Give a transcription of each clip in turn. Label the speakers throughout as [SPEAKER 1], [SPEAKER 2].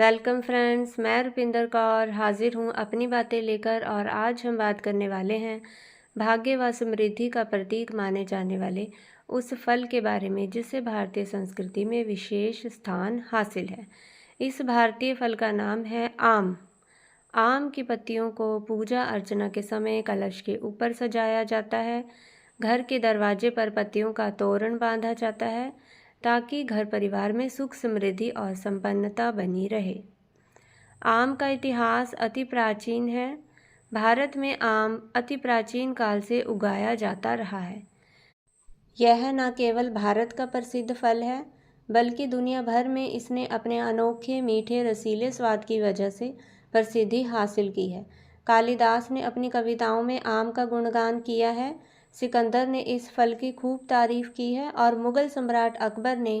[SPEAKER 1] Welcome friends, मैं रुपिंदर कौर हाजिर हूँ अपनी बातें लेकर। और आज हम बात करने वाले हैं भाग्य व समृद्धि का प्रतीक माने जाने वाले उस फल के बारे में जिसे भारतीय संस्कृति में विशेष स्थान हासिल है। इस भारतीय फल का नाम है आम। आम की पत्तियों को पूजा अर्चना के समय कलश के ऊपर सजाया जाता है। घर के दरवाजे पर पत्तियों का तोरण बांधा जाता है ताकि घर परिवार में सुख समृद्धि और संपन्नता बनी रहे। आम का इतिहास अति प्राचीन है। भारत में आम अति प्राचीन काल से उगाया जाता रहा है। यह न केवल भारत का प्रसिद्ध फल है बल्कि दुनिया भर में इसने अपने अनोखे मीठे रसीले स्वाद की वजह से प्रसिद्धि हासिल की है। कालिदास ने अपनी कविताओं में आम का गुणगान किया है। सिकंदर ने इस फल की खूब तारीफ की है और मुगल सम्राट अकबर ने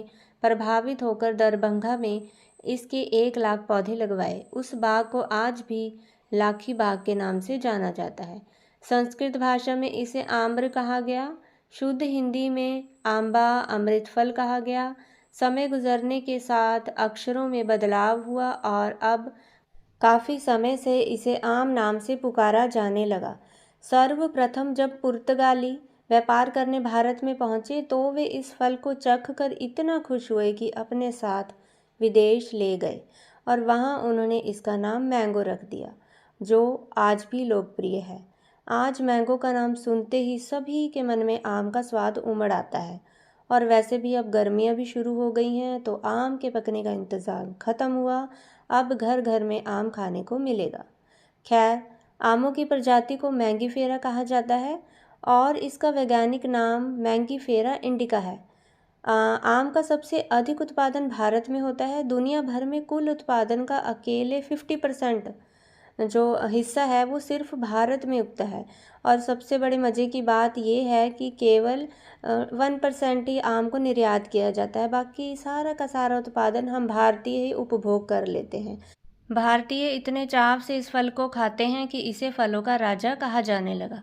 [SPEAKER 1] प्रभावित होकर दरभंगा में इसके 1 लाख पौधे लगवाए। उस बाग को आज भी लाखी बाग के नाम से जाना जाता है। संस्कृत भाषा में इसे आम्र कहा गया। शुद्ध हिंदी में आंबा अमृत फल कहा गया। समय गुजरने के साथ अक्षरों में बदलाव हुआ और अब काफ़ी समय से इसे आम नाम से पुकारा जाने लगा। सर्वप्रथम जब पुर्तगाली व्यापार करने भारत में पहुंचे तो वे इस फल को चख कर इतना खुश हुए कि अपने साथ विदेश ले गए और वहां उन्होंने इसका नाम मैंगो रख दिया, जो आज भी लोकप्रिय है। आज मैंगो का नाम सुनते ही सभी के मन में आम का स्वाद उमड़ आता है। और वैसे भी अब गर्मियाँ भी शुरू हो गई हैं तो आम के पकने का इंतज़ार ख़त्म हुआ। अब घर घर में आम खाने को मिलेगा। खैर, आमों की प्रजाति को मैंगीफेरा कहा जाता है और इसका वैज्ञानिक नाम मैंगीफेरा इंडिका है। आम का सबसे अधिक उत्पादन भारत में होता है। दुनिया भर में कुल उत्पादन का अकेले 50% जो हिस्सा है वो सिर्फ भारत में उगता है। और सबसे बड़े मज़े की बात ये है कि केवल 1% ही आम को निर्यात किया जाता है, बाकी सारा का सारा उत्पादन हम भारतीय ही उपभोग कर लेते हैं। भारतीय इतने चाव से इस फल को खाते हैं कि इसे फलों का राजा कहा जाने लगा।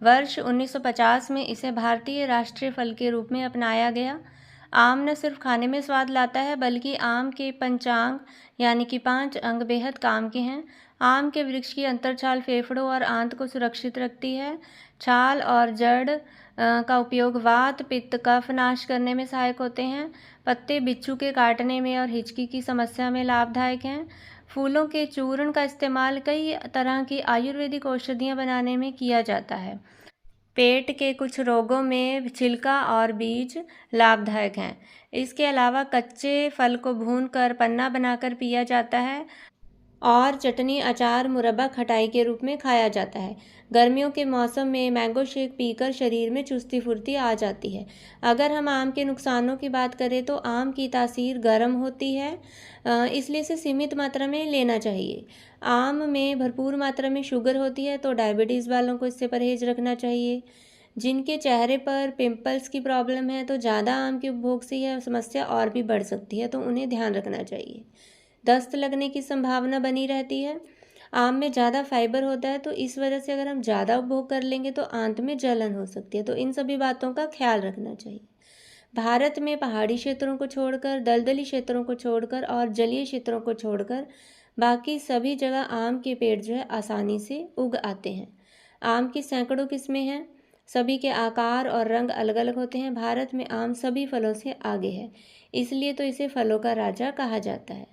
[SPEAKER 1] वर्ष 1950 में इसे भारतीय राष्ट्रीय फल के रूप में अपनाया गया। आम न सिर्फ खाने में स्वाद लाता है बल्कि आम के पंचांग यानी कि 5 अंग बेहद काम के हैं। आम के वृक्ष की अंतरछाल फेफड़ों और आंत को सुरक्षित रखती है। छाल और जड़ का उपयोग वात पित्त कफ नाश करने में सहायक होते हैं। पत्ते बिच्छू के काटने में और हिचकी की समस्या में लाभदायक हैं। फूलों के चूर्ण का इस्तेमाल कई तरह की आयुर्वेदिक औषधियाँ बनाने में किया जाता है। पेट के कुछ रोगों में छिलका और बीज लाभदायक हैं। इसके अलावा कच्चे फल को भूनकर पन्ना बनाकर पिया जाता है और चटनी अचार मुरब्बा खटाई के रूप में खाया जाता है। गर्मियों के मौसम में मैंगो शेक पीकर शरीर में चुस्ती फुर्ती आ जाती है। अगर हम आम के नुकसानों की बात करें तो आम की तासीर गर्म होती है, इसलिए इसे सीमित मात्रा में लेना चाहिए। आम में भरपूर मात्रा में शुगर होती है तो डायबिटीज़ वालों को इससे परहेज रखना चाहिए। जिनके चेहरे पर पिंपल्स की प्रॉब्लम है तो ज़्यादा आम के उपभोग से यह समस्या और भी बढ़ सकती है, तो उन्हें ध्यान रखना चाहिए। दस्त लगने की संभावना बनी रहती है। आम में ज़्यादा फाइबर होता है तो इस वजह से अगर हम ज़्यादा उपभोग कर लेंगे तो आंत में जलन हो सकती है, तो इन सभी बातों का ख्याल रखना चाहिए। भारत में पहाड़ी क्षेत्रों को छोड़कर, दलदली क्षेत्रों को छोड़कर और जलीय क्षेत्रों को छोड़कर बाकी सभी जगह आम के पेड़ जो है आसानी से उग आते हैं। आम की सैकड़ों किस्में हैं, सभी के आकार और रंग अलग अलग होते हैं। भारत में आम सभी फलों से आगे है, इसलिए तो इसे फलों का राजा कहा जाता है।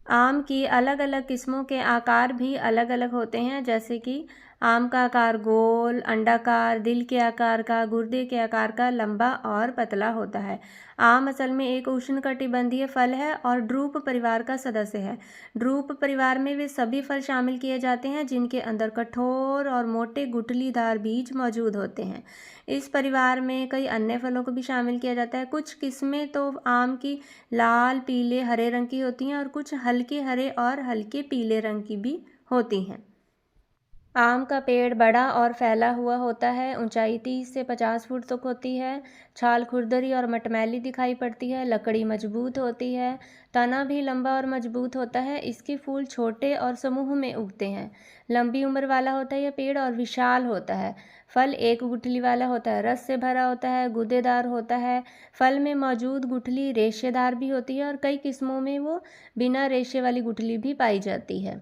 [SPEAKER 1] आम की अलग अलग किस्मों के आकार भी अलग अलग होते हैं, जैसे कि आम का आकार गोल, अंडाकार, दिल के आकार का, गुर्दे के आकार का, लंबा और पतला होता है। आम असल में एक उष्णकटिबंधीय फल है और ड्रूप परिवार का सदस्य है। ड्रूप परिवार में वे सभी फल शामिल किए जाते हैं जिनके अंदर कठोर और मोटे गुठलीदार बीज मौजूद होते हैं। इस परिवार में कई अन्य फलों को भी शामिल किया जाता है। कुछ किस्में तो आम की लाल, पीले, हरे रंग की होती हैं और कुछ हल्के हरे और हल्के पीले रंग की भी होती हैं। आम का पेड़ बड़ा और फैला हुआ होता है। ऊंचाई 30 से 50 फुट तक होती है। छाल खुरदरी और मटमैली दिखाई पड़ती है। लकड़ी मजबूत होती है। तना भी लंबा और मजबूत होता है। इसके फूल छोटे और समूह में उगते हैं। लंबी उम्र वाला होता है यह पेड़ और विशाल होता है। फल एक गुठली वाला होता है। रस से भरा होता है। गूदेदार होता है। फल में मौजूद गुठली रेशेदार भी होती है और कई किस्मों में वो बिना रेशे वाली गुठली भी पाई जाती है।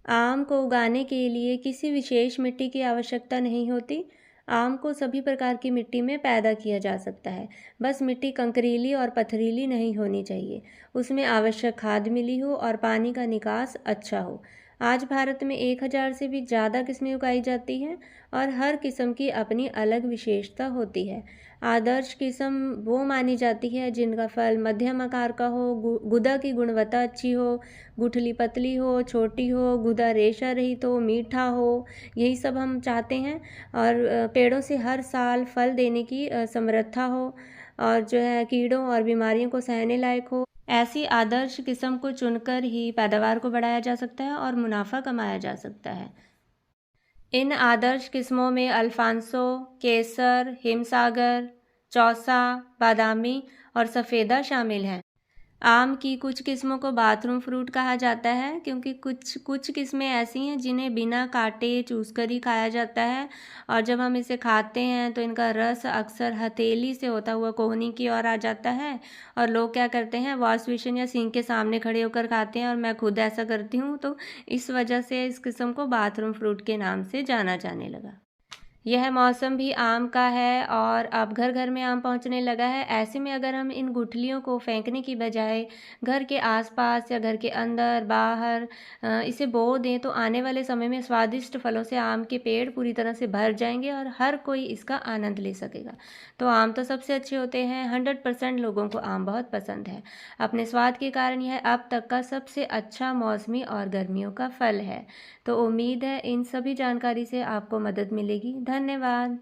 [SPEAKER 1] आम को उगाने के लिए किसी विशेष मिट्टी की आवश्यकता नहीं होती। आम को सभी प्रकार की मिट्टी में पैदा किया जा सकता है। बस मिट्टी कंकरीली और पथरीली नहीं होनी चाहिए। उसमें आवश्यक खाद मिली हो और पानी का निकास अच्छा हो। आज भारत में 1000 से भी ज़्यादा किस्में उगाई जाती हैं और हर किस्म की अपनी अलग विशेषता होती है। आदर्श किस्म वो मानी जाती है जिनका फल मध्यम आकार का हो, गुदा की गुणवत्ता अच्छी हो, गुठली पतली हो, छोटी हो, गुदा रेशा रहित हो, मीठा हो। यही सब हम चाहते हैं। और पेड़ों से हर साल फल देने की समर्था हो और जो है कीड़ों और बीमारियों को सहने लायक हो। ऐसी आदर्श किस्म को चुनकर ही पैदावार को बढ़ाया जा सकता है और मुनाफा कमाया जा सकता है। इन आदर्श किस्मों में अल्फांसो, केसर, हिमसागर, चौसा, बादामी और सफ़ेदा शामिल हैं। आम की कुछ किस्मों को बाथरूम फ्रूट कहा जाता है क्योंकि कुछ कुछ किस्में ऐसी हैं जिन्हें बिना काटे चूसकर ही खाया जाता है और जब हम इसे खाते हैं तो इनका रस अक्सर हथेली से होता हुआ कोहनी की ओर आ जाता है और लोग क्या करते हैं वॉश बेसिन या सिंक के सामने खड़े होकर खाते हैं और मैं खुद ऐसा करती हूँ। तो इस वजह से इस किस्म को बाथरूम फ्रूट के नाम से जाना जाने लगा। यह मौसम भी आम का है और अब घर घर में आम पहुंचने लगा है। ऐसे में अगर हम इन गुठलियों को फेंकने की बजाय घर के आसपास या घर के अंदर बाहर इसे बो दें तो आने वाले समय में स्वादिष्ट फलों से आम के पेड़ पूरी तरह से भर जाएंगे और हर कोई इसका आनंद ले सकेगा। तो आम तो सबसे अच्छे होते हैं। 100% लोगों को आम बहुत पसंद है। अपने स्वाद के कारण यह अब तक का सबसे अच्छा मौसमी और गर्मियों का फल है। तो उम्मीद है इन सभी जानकारी से आपको मदद मिलेगी। धन्यवाद।